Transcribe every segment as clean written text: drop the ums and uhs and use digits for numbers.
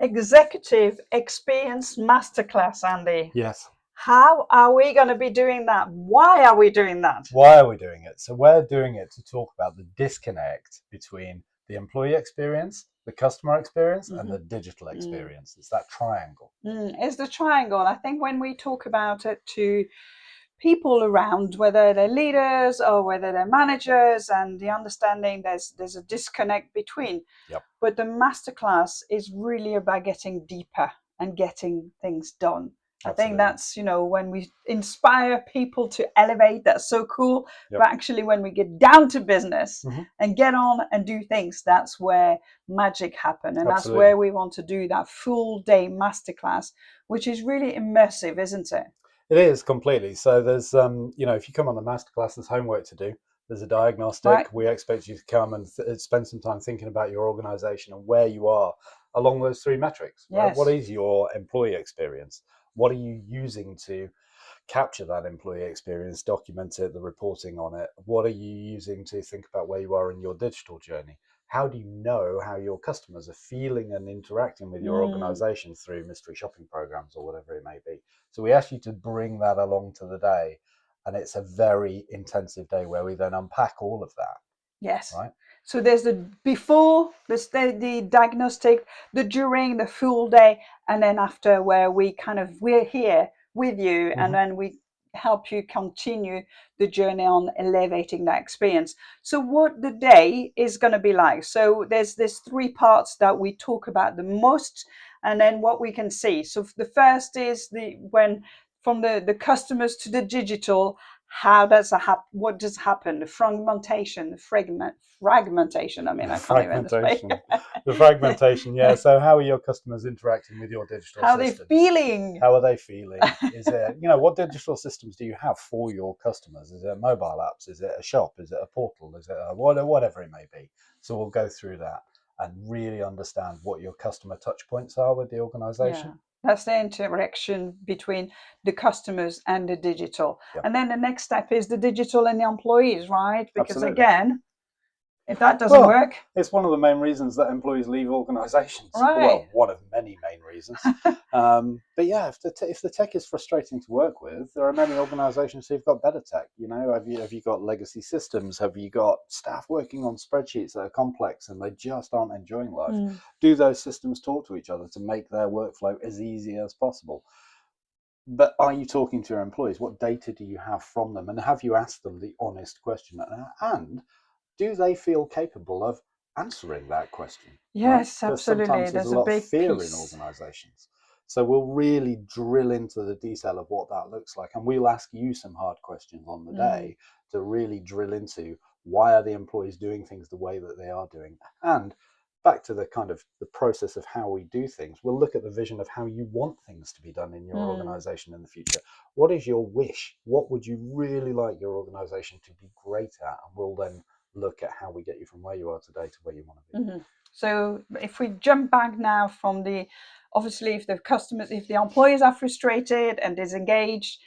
Executive Experience Masterclass, Andy. Yes. How are we going to be doing that? Why are we doing that? Why are we doing it? So we're doing it to talk about the disconnect between the employee experience, the customer experience, and the digital experience. It's that triangle. It's the triangle. I think when we talk about it to people around, whether they're leaders or whether they're managers, and the understanding there's a disconnect between. Yep. But the masterclass is really about getting deeper and getting things done. Absolutely. I think that's, when we inspire people to elevate, that's so cool. Yep. But actually, when we get down to business and get on and do things, that's where magic happens. And that's where we want to do that full day masterclass, which is really immersive, isn't it? It is completely. So there's, if you come on the masterclass, there's homework to do. There's a diagnostic. Right. We expect you to come and spend some time thinking about your organization and where you are along those three metrics. Right? Yes. What is your employee experience? What are you using to capture that employee experience, document it, the reporting on it? What are you using to think about where you are in your digital journey? How do you know how your customers are feeling and interacting with your organization through mystery shopping programs or whatever it may be? So we ask you to bring that along to the day, and it's a very intensive day where we then unpack all of that. Yes. Right. So there's the before, the diagnostic, the during, the full day, and then after, where we're here with you, and then we help you continue the journey on elevating that experience. So what the day is going to be like. So there's three parts that we talk about the most, and then what we can see. So the first is when from the customers to the digital. How does that happen? What does happen? The fragmentation. I mean, I can't even speak. The fragmentation, yeah. So how are your customers interacting with your digital How systems? are they feeling? How are they feeling? Is it, what digital systems do you have for your customers? Is it mobile apps? Is it a shop? Is it a portal? Is it whatever it may be? So we'll go through that and really understand what your customer touch points are with the organization. Yeah. That's the interaction between the customers and the digital. Yep. And then the next step is the digital and the employees, right? Because Absolutely. again, if that doesn't work, it's one of the main reasons that employees leave organizations. Right. Well, one of many main reasons. But yeah, if the tech is frustrating to work with, there are many organizations who've got better tech. Have you got legacy systems? Have you got staff working on spreadsheets that are complex and they just aren't enjoying life? Do those systems talk to each other to make their workflow as easy as possible? But are you talking to your employees? What data do you have from them? And have you asked them the honest question? And do they feel capable of answering that question? yes, Right? absolutely. Sometimes there's a lot of fear piece. in organizations. So we'll really drill into the detail of what that looks like. And we'll ask you some hard questions on the day to really drill into why are the employees doing things the way that they are doing. And back to the kind of the process of how we do things, we'll look at the vision of how you want things to be done in your organization in the future. What is your wish? What would you really like your organization to be great at? And we'll then look at how we get you from where you are today to where you want to be. So if we jump back now from obviously if the employees are frustrated and disengaged,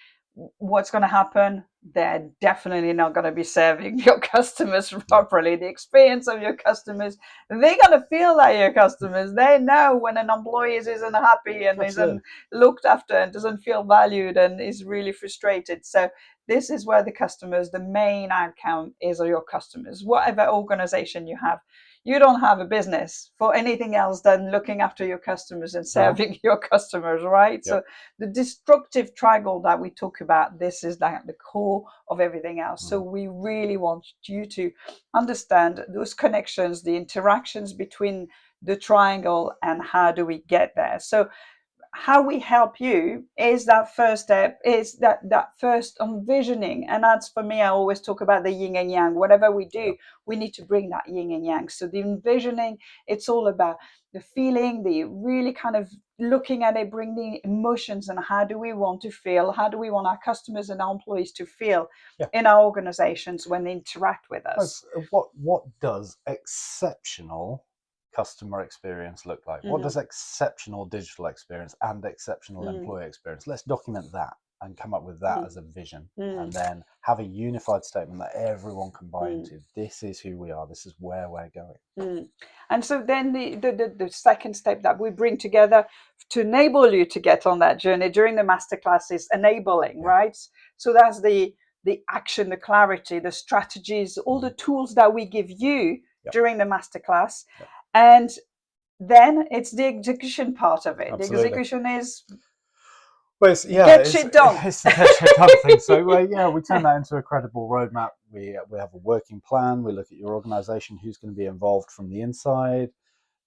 what's going to happen? They're definitely not going to be serving your customers properly. The experience of your customers, they're going to feel that your customers, they know when an employee isn't happy and isn't looked after and doesn't feel valued and is really frustrated. So this is where the main outcome is of your customers. Whatever organization you have, you don't have a business for anything else than looking after your customers and serving your customers, right? Yep. So the destructive triangle that we talk about, this is like the core of everything else. So we really want you to understand those connections, the interactions between the triangle, and how do we get there. So how we help you is that first step, is that first envisioning. And that's, for me, I always talk about the yin and yang. Whatever we do, we need to bring that yin and yang. So the envisioning, it's all about the feeling, the really kind of looking at it, bringing emotions, and how do we want to feel, how do we want our customers and our employees to feel in our organizations when they interact with us. What does exceptional customer experience look like? What does exceptional digital experience and exceptional employee experience? Let's document that. and come up with that as a vision, and Mm. then have a unified statement that everyone can buy Mm. into. This is who we are. This is where we're going. Mm. And so then the second step that we bring together to enable you to get on that journey during the masterclass is enabling, Yeah. right? So that's the action, the clarity, the strategies, all the tools that we give you Yep. during the masterclass. Yep. And then it's the execution part of it. Absolutely. The execution is well, it's, yeah, get shit done. It's the get shit done thing. So yeah, we turn that into a credible roadmap. We have a working plan. We look at your organisation, who's going to be involved from the inside,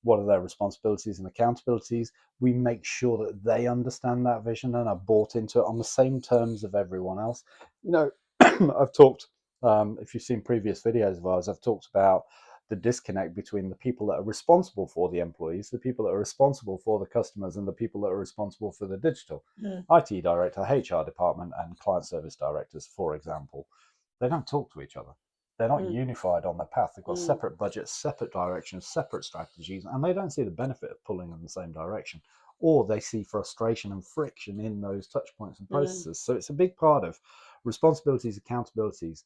what are their responsibilities and accountabilities. We make sure that they understand that vision and are bought into it on the same terms of everyone else. You know, I've talked, if you've seen previous videos of ours, I've talked about the disconnect between the people that are responsible for the employees, the people that are responsible for the customers, and the people that are responsible for the digital. IT director, HR department, and client service directors, for example, they don't talk to each other. They're not unified on their path. They've got separate budgets, separate directions, separate strategies, and they don't see the benefit of pulling in the same direction. Or they see frustration and friction in those touch points and processes. So it's a big part of responsibilities, accountabilities,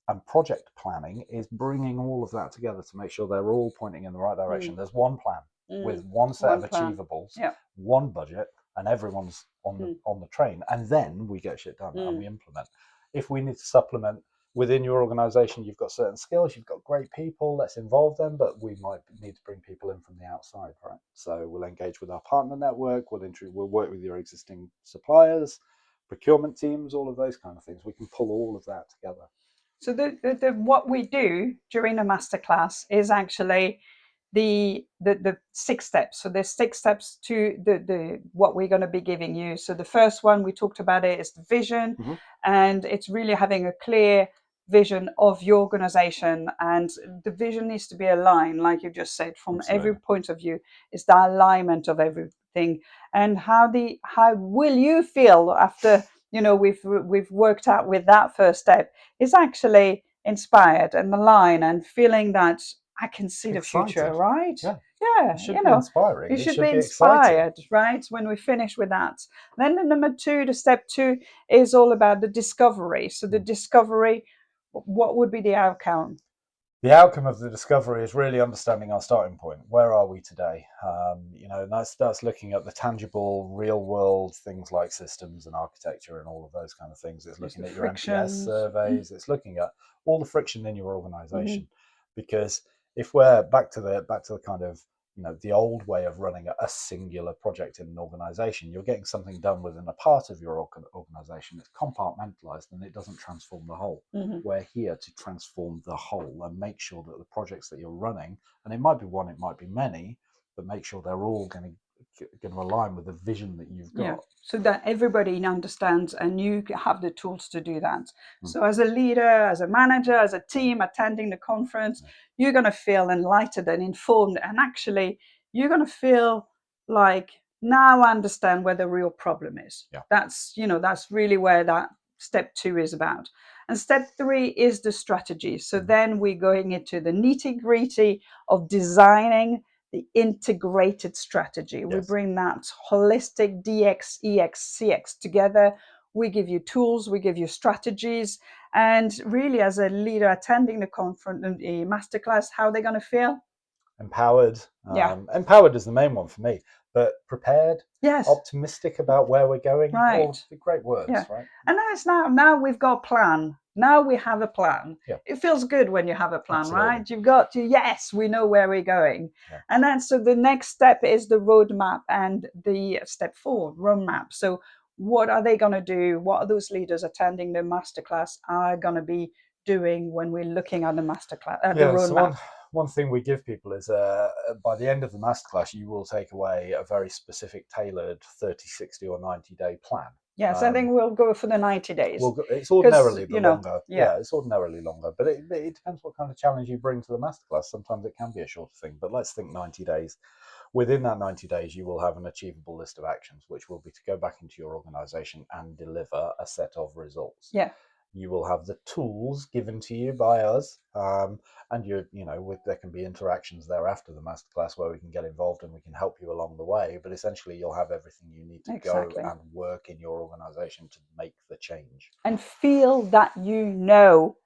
and project planning is bringing all of that together to make sure they're all pointing in the right direction. There's one plan with one set of achievables, one budget, and everyone's on the train. And then we get shit done and we implement. If we need to supplement within your organization, you've got certain skills, you've got great people, let's involve them, but we might need to bring people in from the outside, right? So we'll engage with our partner network, we'll work with your existing suppliers, procurement teams, all of those kind of things. We can pull all of that together. So what we do during the masterclass is actually the 6 steps. So there's 6 steps to the what we're going to be giving you. So the first one we talked about it is the vision, and it's really having a clear vision of your organization, and the vision needs to be aligned, like you just said, from every point of view. It's the alignment of everything, and how will you feel after we've worked out with that first step is actually inspired and aligned and feeling that I can see the future, right? It should be inspiring. It should be inspired, right? When we finish with that. Then the step 2 is all about the discovery. So the discovery, what would be the outcome? The outcome of the discovery is really understanding our starting point. Where are we today? That's looking at the tangible, real world things like systems and architecture and all of those kind of things. It's looking at your NPS surveys. It's looking at all the friction in your organization. Because if we're back to the kind of the old way of running a singular project in an organization, you're getting something done within a part of your organization. It's compartmentalized and it doesn't transform the whole. We're here to transform the whole and make sure that the projects that you're running, and it might be one, it might be many, but make sure they're all going to align with the vision that you've got. So that everybody understands and you have the tools to do that. So as a leader, as a manager, as a team attending the conference, you're going to feel enlightened and informed, and actually you're going to feel like, now I understand where the real problem is. That's really where that step 2 is about. And step 3 is the strategy. So then we're going into the nitty-gritty of designing the integrated strategy. We bring that holistic DX, EX, CX together. We give you tools, we give you strategies, and really, as a leader attending the conference, the masterclass, how they're going to feel? Empowered. Empowered is the main one for me, but prepared, optimistic about where we're going. Right. All the great words, right? And now we've got a plan. Now we have a plan. It feels good when you have a plan, right? You've got to, yes, we know where we're going. And then so the next step is the roadmap and the step 4, roadmap. So what are they going to do? What are those leaders attending the masterclass are going to be doing when we're looking at the masterclass, the roadmap? So one thing we give people is by the end of the masterclass, you will take away a very specific, tailored 30, 60 or 90-day plan. Yes, I think we'll go for the 90 days. It's ordinarily longer. It's ordinarily longer, but it depends what kind of challenge you bring to the masterclass. Sometimes it can be a shorter thing, but let's think 90 days. Within that 90 days, you will have an achievable list of actions, which will be to go back into your organization and deliver a set of results. You will have the tools given to you by us, and there can be interactions there after the masterclass where we can get involved and we can help you along the way. But essentially, you'll have everything you need to go Exactly. and work in your organization to make the change. And feel that you know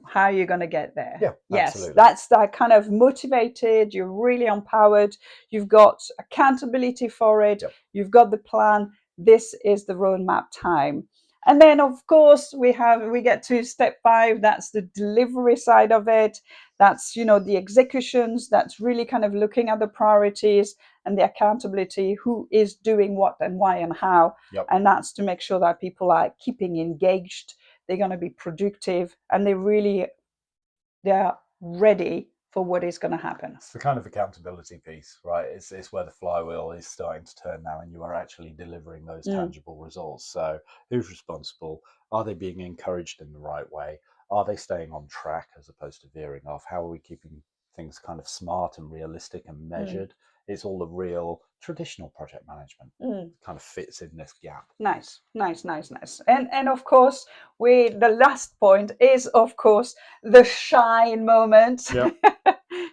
how you're going to get there. Yeah, Yes, absolutely. that's that kind of motivated, you're really empowered, you've got accountability for it, Yep. you've got the plan, this is the roadmap time. And then of course we get to step 5, that's the delivery side of it. That's the executions, that's really kind of looking at the priorities and the accountability, who is doing what and why and how. Yep. And that's to make sure that people are keeping engaged, they're going to be productive, and they're ready for what is going to happen. It's the kind of accountability piece, right? It's where the flywheel is starting to turn now, and you are actually delivering those tangible results. So who's responsible? Are they being encouraged in the right way? Are they staying on track as opposed to veering off? How are we keeping things kind of smart and realistic and measured? It's all the real traditional project management kind of fits in this gap. Nice. And of course, the last point is, of course, the shine moment. Yep.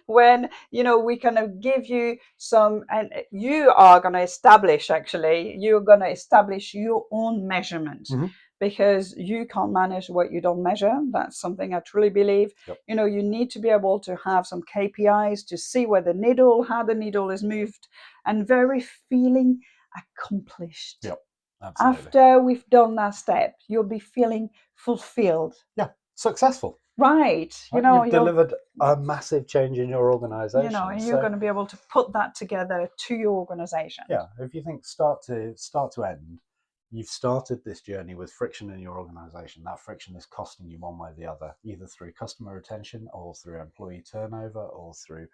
When we kind of give you some, and you are going to establish, actually you're going to establish your own measurement, because you can't manage what you don't measure. That's something I truly believe. Yep. You need to be able to have some KPIs to see how the needle is moved, and very feeling accomplished. Yep. Absolutely. After we've done that step, you'll be feeling fulfilled. Yeah. Successful. Right. You've delivered a massive change in your organization. And you're going to be able to put that together to your organization. Yeah. If you think start to end, you've started this journey with friction in your organization. That friction is costing you one way or the other, either through customer retention or through employee turnover or through,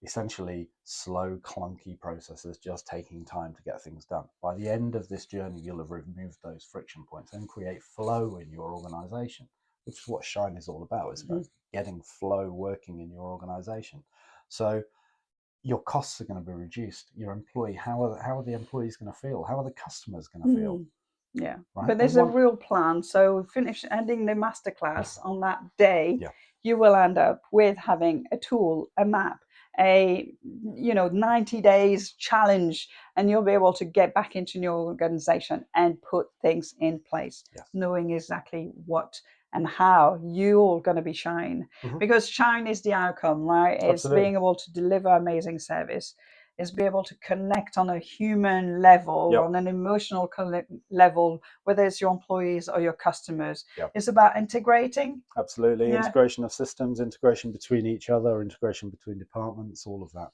essentially slow, clunky processes just taking time to get things done. By the end of this journey, you'll have removed those friction points and create flow in your organization, which is what Shine is all about. It's about getting flow working in your organization. So your costs are going to be reduced. Your employee, how are the employees going to feel? How are the customers going to feel? Yeah, right? But there's a real plan. So ending the masterclass on that day, you will end up with having a tool, a map, a 90 days challenge, and you'll be able to get back into your organization and put things in place, knowing exactly what and how you're going to be shine, because shine is the outcome, right? It's being able to deliver amazing service, is be able to connect on a human level, on an emotional level, whether it's your employees or your customers. It's about integrating. Absolutely. Integration of systems, integration between each other, integration between departments, all of that.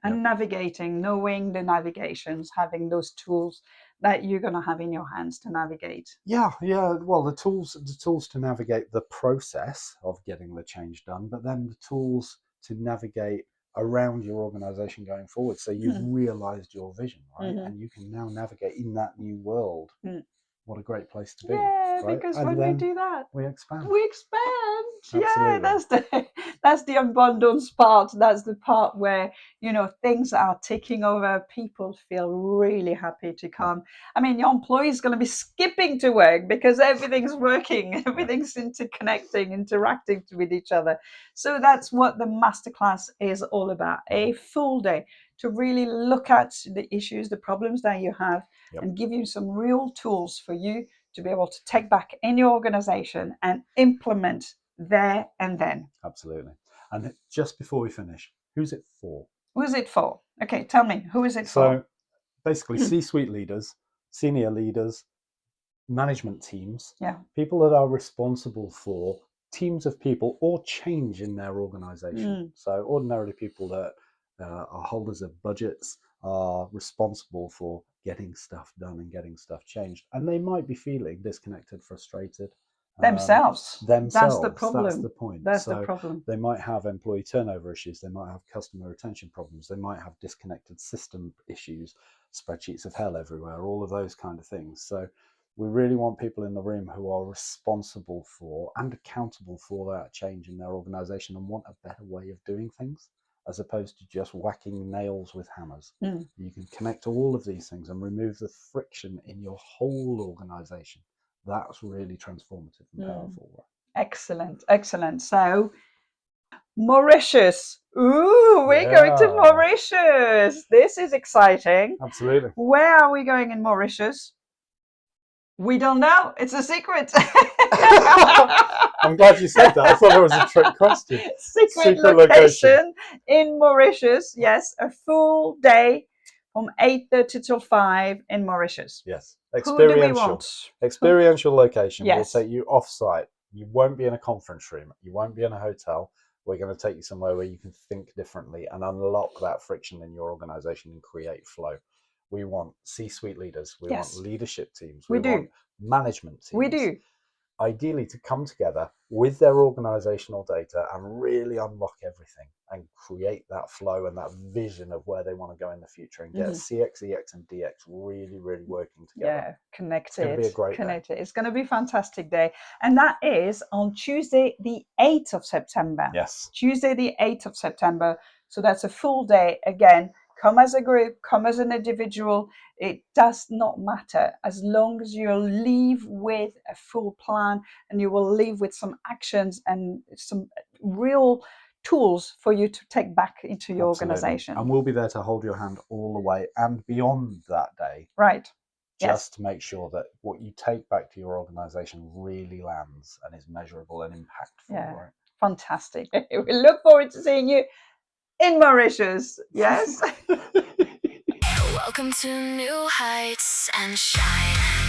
And navigating, knowing the navigations, having those tools that you're going to have in your hands to navigate. Well, the tools to navigate the process of getting the change done, but then the tools to navigate around your organization going forward. So you've realized your vision, right? And you can now navigate in that new world. What a great place to be. Right? Because when we do that, we expand. Absolutely. That's the abundance part. That's the part where things are taking over. People feel really happy to come. I mean, your employees going to be skipping to work because everything's working, everything's interconnecting, interacting with each other. So that's what the masterclass is all about. A full day to really look at the issues, the problems that you have, and give you some real tools for you to be able to take back in your organization and implement there and then. Absolutely. And just before we finish, who's it for? Who's it for? Okay, tell me, who is it for? So basically C-suite leaders, senior leaders, management teams, people that are responsible for teams of people or change in their organization. So ordinarily people that are holders of budgets are responsible for getting stuff done and getting stuff changed. And they might be feeling disconnected, frustrated. Themselves. That's the problem. That's the point. That's the problem. They might have employee turnover issues. They might have customer retention problems. They might have disconnected system issues, spreadsheets of hell everywhere, all of those kind of things. So we really want people in the room who are responsible for and accountable for that change in their organization and want a better way of doing things, as opposed to just whacking nails with hammers. You can connect all of these things and remove the friction in your whole organization. That's really transformative and powerful. Right? Excellent. So Mauritius. Ooh, we're going to Mauritius. This is exciting. Absolutely. Where are we going in Mauritius? We don't know. It's a secret. I'm glad you said that. I thought that was a trick question. Secret location in Mauritius. Yes, a full day from 8:30 till 5 in Mauritius. Yes. Who do we want? Experiential location. Yes. We'll take you off-site. You won't be in a conference room. You won't be in a hotel. We're going to take you somewhere where you can think differently and unlock that friction in your organization and create flow. We want C-suite leaders. We want leadership teams. We want management teams. We do. Ideally to come together with their organizational data and really unlock everything and create that flow and that vision of where they want to go in the future and get CX, EX and DX really, really working together. Yeah, connected. It's going to be a great day. It's going to be a fantastic day. And that is on Tuesday, the 8th of September. Yes. Tuesday, the 8th of September. So that's a full day. Again, come as a group, come as an individual. It does not matter as long as you leave with a full plan and you will leave with some actions and some real tools for you to take back into your organization. And we'll be there to hold your hand all the way and beyond that day. Right. Just to make sure that what you take back to your organization really lands and is measurable and impactful. Yeah. Right? Fantastic. We look forward to seeing you in Mauritius. Yes. Welcome to new heights and shine.